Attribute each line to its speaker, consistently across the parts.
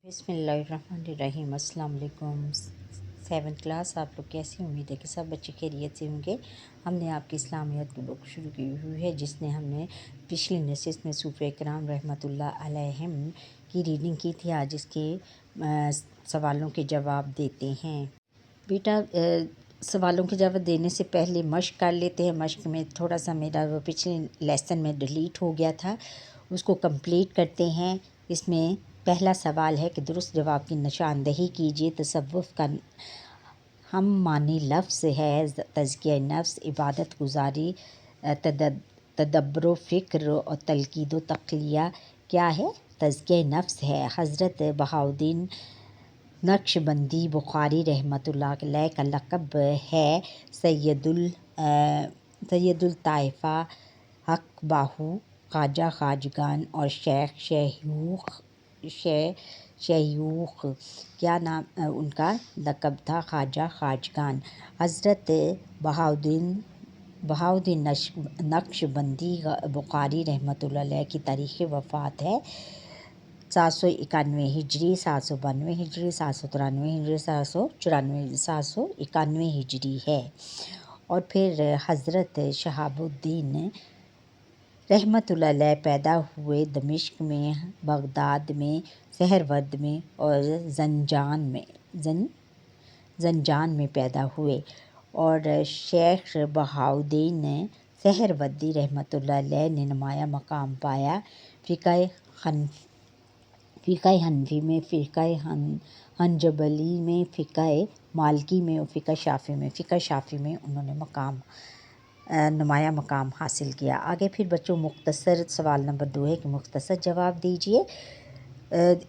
Speaker 1: بسم اللہ الرحمن الرحیم۔ السلام علیکم۔ 7th کلاس، آپ لوگ کیسی؟ امید ہے کہ سب بچے خیریت سے ہوں گے۔ ہم نے آپ کی اسلامیات کی بک شروع کی ہوئی ہے، جس نے ہم نے پچھلی نشست میں صوفہ کرام رحمۃ اللہ علیہم کی ریڈنگ کی تھی۔ آج اس کے سوالوں کے جواب دیتے ہیں۔ بیٹا سوالوں کے جواب دینے سے پہلے مشق کر لیتے ہیں۔ مشق میں تھوڑا سا میرا وہ پچھلے لیسن میں ڈیلیٹ ہو گیا تھا، اس کو کمپلیٹ کرتے ہیں۔ اس میں پہلا سوال ہے کہ درست جواب کی نشاندہی کیجیے۔ تصوف کا ہم معنی لفظ ہے تزکیہ نفس، عبادت گزاری، تدبر و فکر اور تلقین و تقلیہ۔ کیا ہے؟ تزکیہ نفس ہے۔ حضرت بہاؤالدین نقشبندی بخاری رحمۃ اللہ علیہ کا لقب ہے سید الطائفہ، حق باہو، خواجہ خواجگان اور شیوخ۔ کیا نام ان کا لقب تھا؟ خواجہ خواجگان۔ حضرت بہاؤالدین نقشبندی بخاری رحمۃ اللہ علیہ کی تاریخ وفات ہے 791 ہجری، 792 ہجری، 793 ہجری، 791 ہجری ہے۔ اور پھر حضرت شہاب الدین رحمۃ اللہ علیہ پیدا ہوئے دمشق میں، بغداد میں، سہرورد میں اور زنجان میں پیدا ہوئے۔ اور شیخ بہاؤالدین سہروردی رحمۃ اللہ علیہ نے نمایاں مقام پایا فقہ حنفی میں، فقہ حنبلی میں، فقہ مالکی میں اور فقہ شافعی میں انہوں نے نمایاں مقام حاصل کیا۔ آگے پھر بچوں مختصر سوال نمبر 2 ہے کہ مختصر جواب دیجیے۔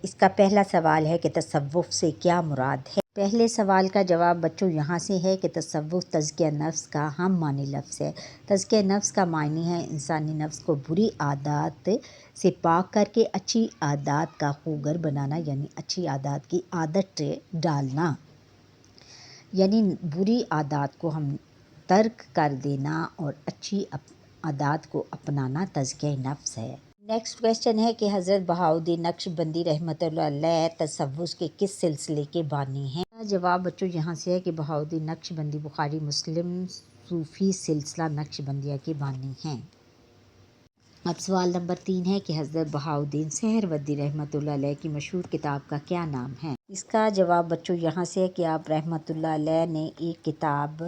Speaker 1: اس کا پہلا سوال ہے کہ تصوف سے کیا مراد ہے؟ پہلے سوال کا جواب بچوں یہاں سے ہے کہ تصوف تزکیہ نفس کا ہم معنی لفظ ہے۔ تزکیہ نفس کا معنی ہے انسانی نفس کو بری عادات سے پاک کر کے اچھی عادات کا خوگر بنانا، یعنی اچھی عادات کی عادت ڈالنا، یعنی بری عادات کو ہم ترک کر دینا اور اچھی عادات کو اپنانا تزکیہ نفس ہے۔ نیکسٹ کویسچن ہے کہ حضرت بہاؤالدین نقشبندی رحمۃ اللہ علیہ تصوف کے کس سلسلے کے بانی ہیں؟ جواب بچوں یہاں سے ہے کہ بہاؤالدین نقشبندی بخاری مسلم صوفی سلسلہ نقشبندیہ کے بانی ہیں۔ اب سوال نمبر 3 ہے کہ حضرت بہاؤالدین سہروردی رحمۃ اللہ علیہ کی مشہور کتاب کا کیا نام ہے؟ اس کا جواب بچوں یہاں سے ہے کہ آپ رحمۃ اللہ علیہ نے ایک کتاب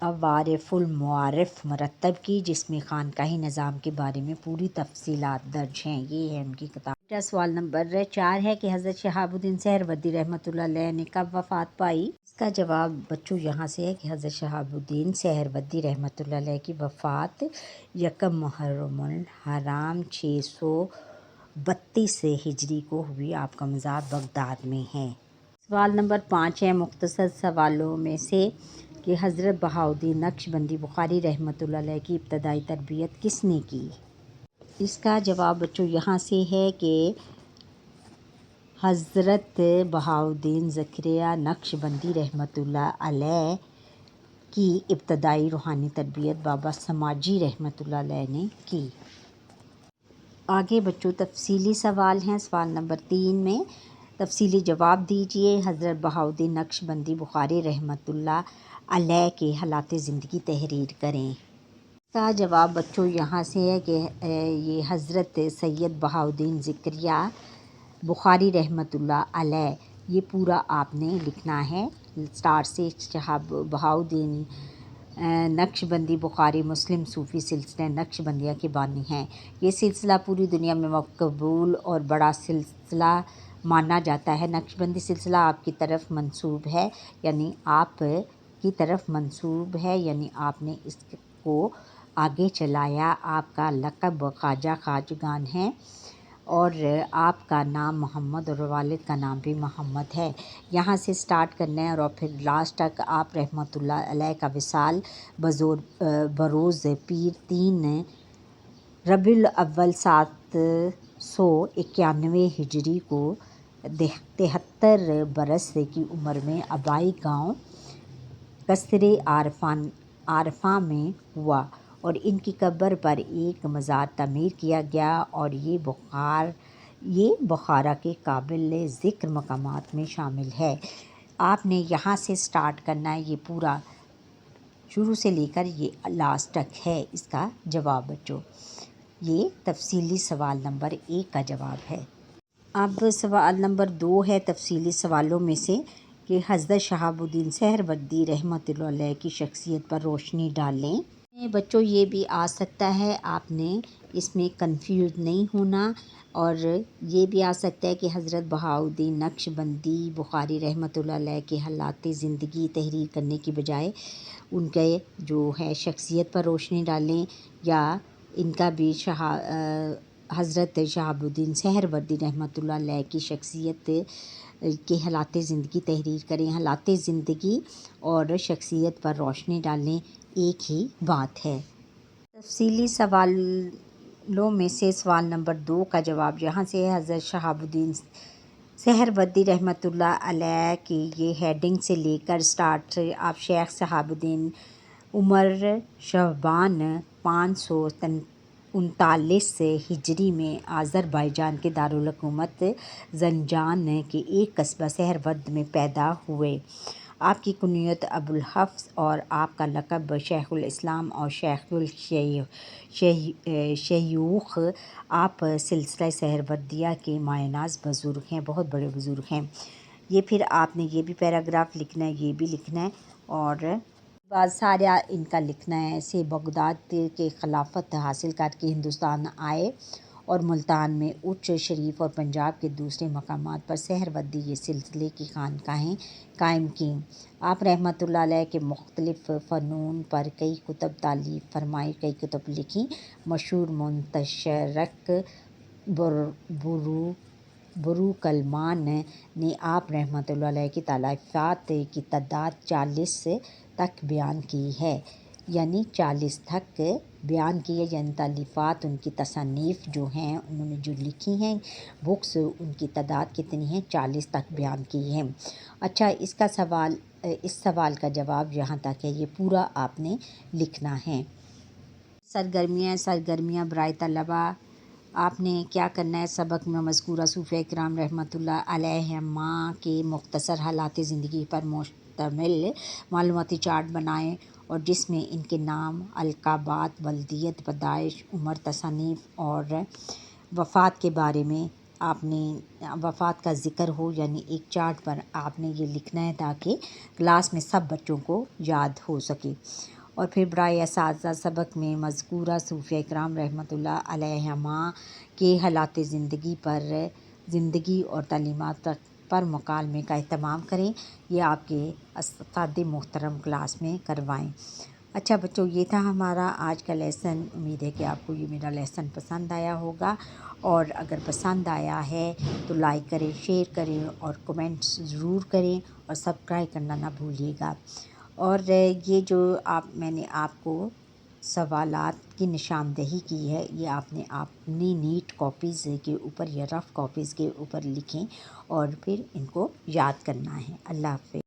Speaker 1: عوارف المعارف مرتب کی، جس میں خانقاہی نظام کے بارے میں پوری تفصیلات درج ہیں۔ یہ ہے ان کی کتاب۔ سوال نمبر 4 ہے کہ حضرت شہاب الدین سہروردی رحمۃ اللہ علیہ نے کب وفات پائی؟ اس کا جواب بچوں یہاں سے ہے کہ حضرت شہاب الدین سہروردی رحمۃ اللہ علیہ کی وفات 1 محرم الحرام 632 ہجری کو ہوئی۔ آپ کا مزار بغداد میں ہے۔ سوال نمبر 5 ہے مختصر سوالوں میں سے کہ حضرت بہاؤالدین نقشبندی بخاری رحمۃ اللہ علیہ کی ابتدائی تربیت کس نے کی؟ اس کا جواب بچوں یہاں سے ہے کہ حضرت بہاؤالدین زکریا نقشبندی رحمۃ اللہ علیہ کی ابتدائی روحانی تربیت بابا سماجی رحمۃ اللہ علیہ نے کی۔ آگے بچوں تفصیلی سوال ہیں۔ سوال نمبر 3 میں تفصیلی جواب دیجیے۔ حضرت بہاؤالدین نقشبندی بخاری رحمۃ اللہ علیہ کے حالات زندگی تحریر کریں۔ اس کا جواب بچوں یہاں سے ہے کہ یہ حضرت سید بہاؤالدین زکریا بخاری رحمۃ اللہ علیہ، یہ پورا آپ نے لکھنا ہے اسٹارٹ سے۔ بہاؤالدین نقشبندی بخاری مسلم صوفی سلسلہ نقشبندیہ کے بانی ہیں۔ یہ سلسلہ پوری دنیا میں مقبول اور بڑا سلسلہ مانا جاتا ہے۔ نقشبندی سلسلہ آپ کی طرف منسوب ہے، یعنی آپ نے اس کو آگے چلایا۔ آپ کا لقب خواجہ خواجگان ہے اور آپ کا نام محمد اور والد کا نام بھی محمد ہے۔ یہاں سے سٹارٹ کرنا ہے اور پھر لاسٹ تک آپ رحمۃ اللہ علیہ کا وصال بروز پیر 3 ربیع الاول 791 ہجری کو 73 برس کی عمر میں آبائی گاؤں قصر عارفاں میں ہوا اور ان کی قبر پر ایک مزار تعمیر کیا گیا اور یہ بخارا کے قابل ذکر مقامات میں شامل ہے۔ آپ نے یہاں سے سٹارٹ کرنا ہے، یہ پورا شروع سے لے کر یہ لاسٹ تک ہے اس کا جواب بچوں۔ یہ تفصیلی سوال نمبر 1 کا جواب ہے۔ اب سوال نمبر 2 ہے تفصیلی سوالوں میں سے کہ حضرت شہاب الدین سہروردی رحمۃ اللہ علیہ کی شخصیت پر روشنی ڈالیں۔ بچوں یہ بھی آ سکتا ہے، آپ نے اس میں کنفیوز نہیں ہونا، اور یہ بھی آ سکتا ہے کہ حضرت بہاؤالدین نقش بندی بخاری رحمۃ اللہ علیہ کے حالات زندگی تحریر کرنے کی بجائے ان کے جو ہے شخصیت پر روشنی ڈالیں، یا ان کا بھی حضرت شہاب الدین سہروردی رحمۃ اللہ علیہ کی شخصیت کے حالات زندگی تحریر کریں۔ حالات زندگی اور شخصیت پر روشنی ڈالیں ایک ہی بات ہے۔ تفصیلی سوالوں میں سے سوال نمبر 2 کا جواب یہاں سے ہے۔ حضرت شہاب الدین سہروردی رحمۃ اللہ علیہ کی یہ ہیڈنگ سے لے کر سٹارٹ آپ شیخ شہاب الدین عمر شعبان 539 ہجری میں آذربائیجان کے دارالحکومت زنجان کے ایک قصبہ سہرورد میں پیدا ہوئے۔ آپ کی کنیت ابوالحفص اور آپ کا لقب شیخ الاسلام اور شیخ الشیوخ۔ آپ سلسلہ سہروردیہ کے مایہ ناز بزرگ ہیں، بہت بڑے بزرگ ہیں۔ یہ پھر آپ نے یہ بھی پیراگراف لکھنا ہے، یہ بھی لکھنا ہے، اور بعد سارا ان کا لکھنا ہے۔ سے بغداد کے خلافت حاصل کر کے ہندوستان آئے اور ملتان میں اچ شریف اور پنجاب کے دوسرے مقامات پر سہروردی یہ سلسلے کی خانقاہیں قائم کیں۔ آپ رحمۃ اللہ علیہ کے مختلف فنون پر کئی کتب تالیف فرمائیں، کئی کتب لکھیں۔ مشہور منتشرک بروکلمان نے آپ رحمۃ اللہ علیہ کی تالیفات کی تعداد 40 تک بیان کی ہے، یعنی 40 تک بیان کی ہے، یعنی تالیفات ان کی تصانیف جو ہیں انہوں نے جو لکھی ہیں بکس، ان کی تعداد کتنی ہے؟ 40 تک بیان کی ہے۔ اچھا، اس سوال کا جواب یہاں تک ہے، یہ پورا آپ نے لکھنا ہے۔ سرگرمیاں برائے طلبہ، آپ نے کیا کرنا ہے؟ سبق میں مذکورہ صوفیہ کرام رحمۃ اللہ علیہما کے مختصر حالات زندگی پر مشتمل معلوماتی چارٹ بنائیں، اور جس میں ان کے نام، القابات، ولادت، پیدائش، عمر، تصانیف اور وفات کے بارے میں آپ نے وفات کا ذکر ہو، یعنی ایک چارٹ پر آپ نے یہ لکھنا ہے تاکہ کلاس میں سب بچوں کو یاد ہو سکے۔ اور پھر برائے اساتذہ، سبق میں مذکورہ صوفیہ کرام رحمۃ اللہ علیہما کے حالات زندگی اور تعلیمات پر مکالمے کا اہتمام کریں، یہ آپ کے اساتذہ محترم کلاس میں کروائیں۔ اچھا بچوں، یہ تھا ہمارا آج کا لیسن۔ امید ہے کہ آپ کو یہ میرا لیسن پسند آیا ہوگا، اور اگر پسند آیا ہے تو لائک کریں، شیئر کریں اور کمنٹس ضرور کریں، اور سبسکرائب کرنا نہ بھولیے گا۔ اور یہ جو میں نے آپ کو سوالات کی نشاندہی کی ہے، یہ آپ نے اپنی نیٹ کاپیز کے اوپر یا رف کاپیز کے اوپر لکھیں، اور پھر ان کو یاد کرنا ہے۔ اللہ حافظ۔